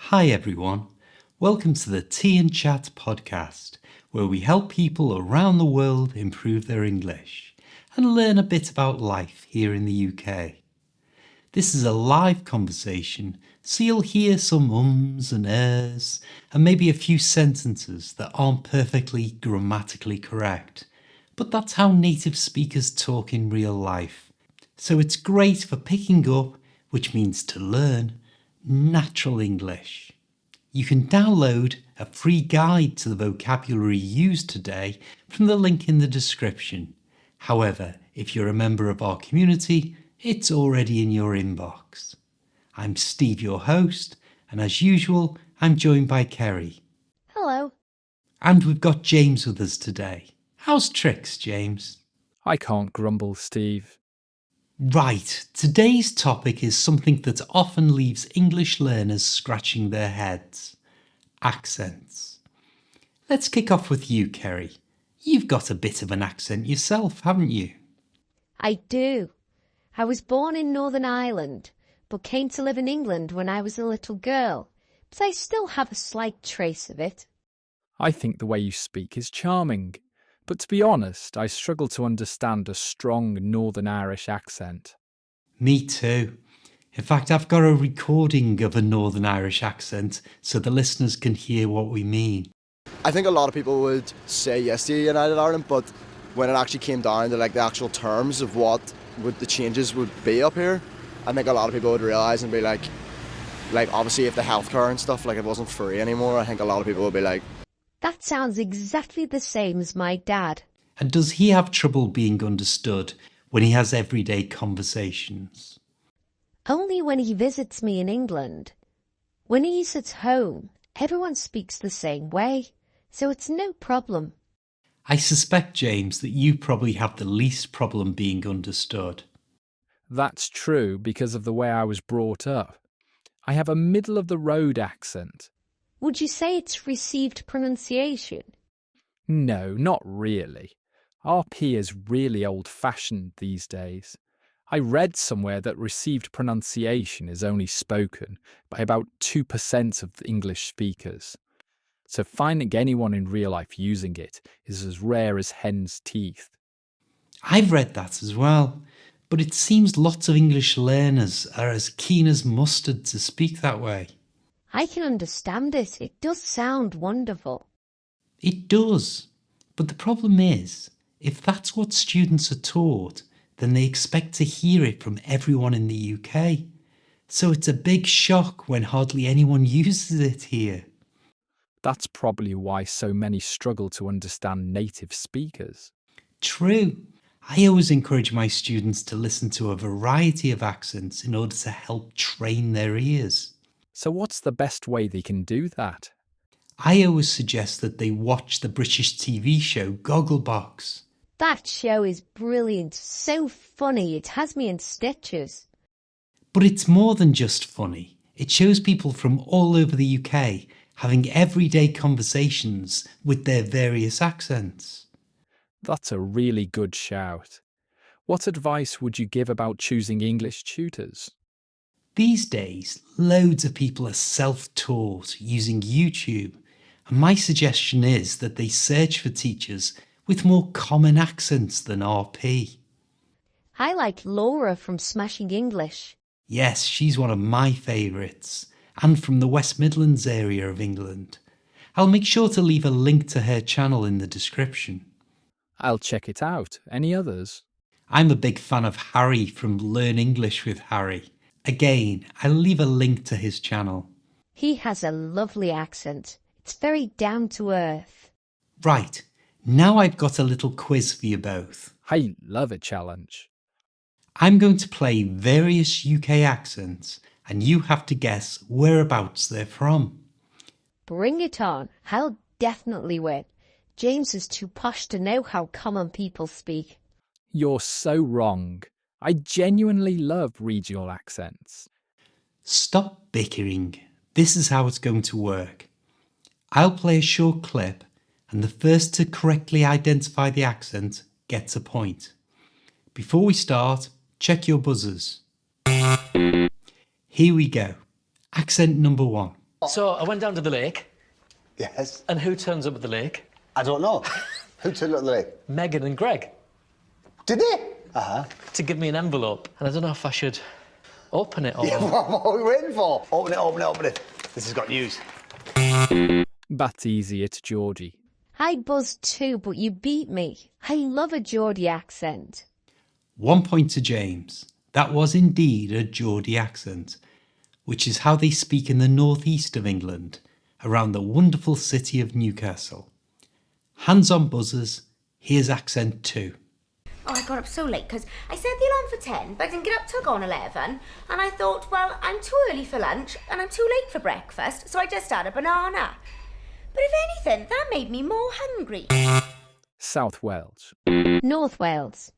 Hi everyone, welcome to the Tea and Chat podcast, where we help people around the world improve their English and learn a bit about life here in the UK. This is a live conversation, so you'll hear some ums and ers and maybe a few sentences that aren't perfectly grammatically correct, but that's how native speakers talk in real life. So it's great for picking up, which means to learn, natural English. You can download a free guide to the vocabulary used today from the link in the description. However, if you're a member of our community, it's already in your inbox. I'm Steve, your host, and as usual, I'm joined by Kerry. Hello. And we've got James with us today. How's tricks, James? I can't grumble, Steve. Right, today's topic is something that often leaves English learners scratching their heads. Accents. Let's kick off with you, Kerry. You've got a bit of an accent yourself, haven't you? I do. I was born in Northern Ireland, but came to live in England when I was a little girl, but I still have a slight trace of it. I think the way you speak is charming, but to be honest, I struggle to understand a strong Northern Irish accent. Me too. In fact, I've got a recording of a Northern Irish accent so the listeners can hear what we mean. I think a lot of people would say yes to United Ireland, but when it actually came down to the actual terms of what the changes would be up here, I think a lot of people would realise and be like obviously if the healthcare and stuff, it wasn't free anymore, I think a lot of people would be like, That sounds exactly the same as my dad. And does he have trouble being understood when he has everyday conversations? Only when he visits me in England. When he's at home, everyone speaks the same way, so it's no problem. I suspect, James, that you probably have the least problem being understood. That's true because of the way I was brought up. I have a middle-of-the-road accent. Would you say it's received pronunciation? No, not really. RP is really old-fashioned these days. I read somewhere that received pronunciation is only spoken by about 2% of the English speakers. So finding anyone in real life using it is as rare as hen's teeth. I've read that as well, but it seems lots of English learners are as keen as mustard to speak that way. I can understand it. It does sound wonderful. It does, but the problem is, if that's what students are taught, then they expect to hear it from everyone in the UK. So it's a big shock when hardly anyone uses it here. That's probably why so many struggle to understand native speakers. True. I always encourage my students to listen to a variety of accents in order to help train their ears. So what's the best way they can do that? I always suggest that they watch the British TV show Gogglebox. That show is brilliant, so funny, it has me in stitches. But it's more than just funny. It shows people from all over the UK having everyday conversations with their various accents. That's a really good shout. What advice would you give about choosing English tutors? These days, loads of people are self-taught using YouTube, and my suggestion is that they search for teachers with more common accents than RP. I like Laura from Smashing English. Yes, she's one of my favourites, and from the West Midlands area of England. I'll make sure to leave a link to her channel in the description. I'll check it out. Any others? I'm a big fan of Harry from Learn English with Harry. Again, I'll leave a link to his channel. He has a lovely accent. It's very down to earth. Right, now I've got a little quiz for you both. I love a challenge. I'm going to play various UK accents and you have to guess whereabouts they're from. Bring it on. I'll definitely win. James is too posh to know how common people speak. You're so wrong. I genuinely love regional accents. Stop bickering. This is how it's going to work. I'll play a short clip and the first to correctly identify the accent gets a point. Before we start, check your buzzers. Here we go. Accent number 1. So I went down to the lake, Yes. and who turns up at the lake? I don't know. Who turned up the lake? Megan and Greg, Did they? Uh-huh. to give me an envelope. And I don't know if I should open it or... Yeah, what are we waiting for? Open it, open it, open it. This has got news. That's easy, it's Geordie. I buzzed too, but you beat me. I love a Geordie accent. 1 point to James. That was indeed a Geordie accent, which is how they speak in the northeast of England, around the wonderful city of Newcastle. Hands on buzzers, here's accent 2. Oh, I got up so late because I set the alarm for 10, but I didn't get up till gone 11. And I thought, well, I'm too early for lunch and I'm too late for breakfast, so I just had a banana. But if anything, that made me more hungry. South Wales. North Wales.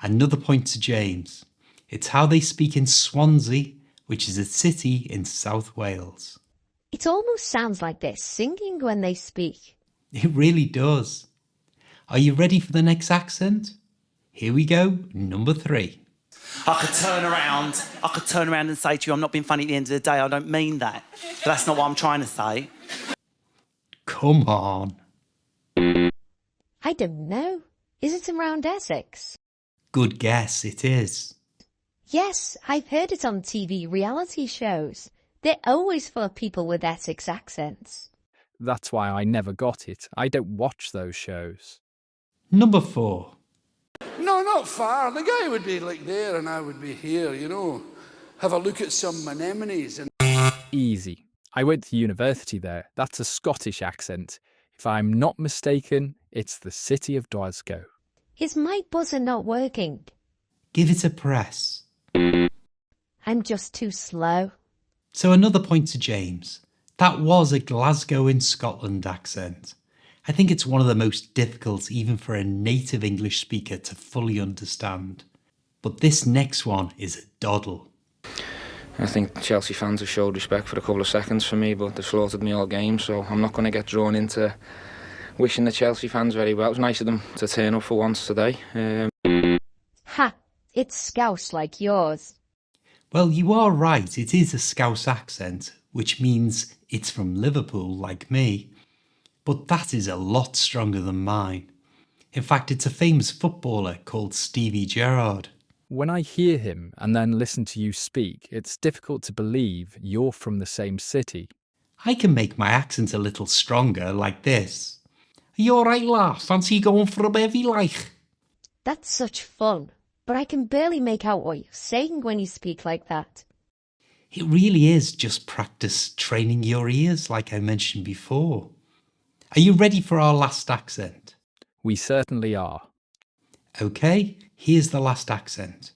Another point to James. It's how they speak in Swansea, which is a city in South Wales. It almost sounds like they're singing when they speak. It really does. Are you ready for the next accent? Here we go, number 3. I could turn around and say to you, I'm not being funny at the end of the day. I don't mean that. But that's not what I'm trying to say. Come on. I don't know. Is it around Essex? Good guess, it is. Yes, I've heard it on TV reality shows. They're always full of people with Essex accents. That's why I never got it. I don't watch those shows. Number 4. No, not far. The guy would be like there and I would be here, you know. Have a look at some anemones and... Easy. I went to university there. That's a Scottish accent. If I'm not mistaken, it's the city of Glasgow. Is my buzzer not working? Give it a press. I'm just too slow. So another point to James. That was a Glasgow in Scotland accent. I think it's one of the most difficult even for a native English speaker to fully understand. But this next one is a doddle. I think Chelsea fans have showed respect for a couple of seconds for me, but they've slaughtered me all game, so I'm not going to get drawn into wishing the Chelsea fans very well. It was nice of them to turn up for once today. Ha! It's Scouse like yours. Well, you are right, it is a Scouse accent, which means it's from Liverpool like me. But that is a lot stronger than mine. In fact, it's a famous footballer called Stevie Gerrard. When I hear him and then listen to you speak, it's difficult to believe you're from the same city. I can make my accent a little stronger like this. Are you alright, laugh? Fancy going for a bevy like? That's such fun, but I can barely make out what you're saying when you speak like that. It really is just practice training your ears like I mentioned before. Are you ready for our last accent? We certainly are. Okay, here's the last accent.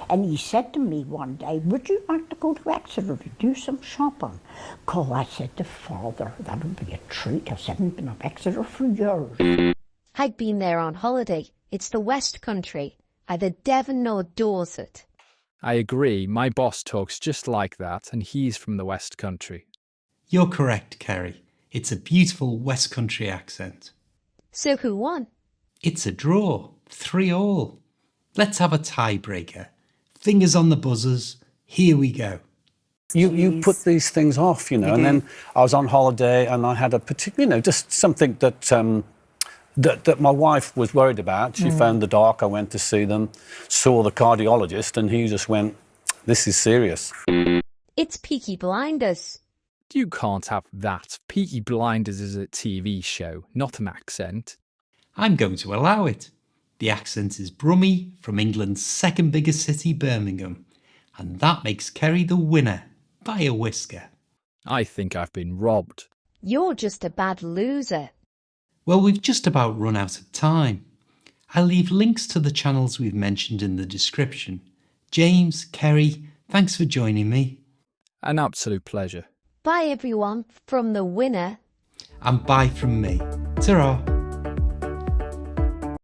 And he said to me one day, would you like to go to Exeter to do some shopping? Cause I said to father, that would be a treat. I said, I haven't been up Exeter for years. I've been there on holiday. It's the West Country, either Devon or Dorset. I agree, my boss talks just like that, and he's from the West Country. You're correct, Kerry. It's a beautiful West Country accent. So who won? It's a draw, 3-all. Let's have a tiebreaker. Fingers on the buzzers, here we go. You put these things off, you know, and then I was on holiday and I had a particular, you know, just something that that my wife was worried about. She found the doc, I went to see them, saw the cardiologist, and he just went, this is serious. It's Peaky Blinders. You can't have that. Peaky Blinders is a TV show, not an accent. I'm going to allow it. The accent is Brummie from England's second biggest city, Birmingham. And that makes Kerry the winner by a whisker. I think I've been robbed. You're just a bad loser. Well, we've just about run out of time. I'll leave links to the channels we've mentioned in the description. James, Kerry, thanks for joining me. An absolute pleasure. Bye everyone from the winner. And bye from me. Ta-ra.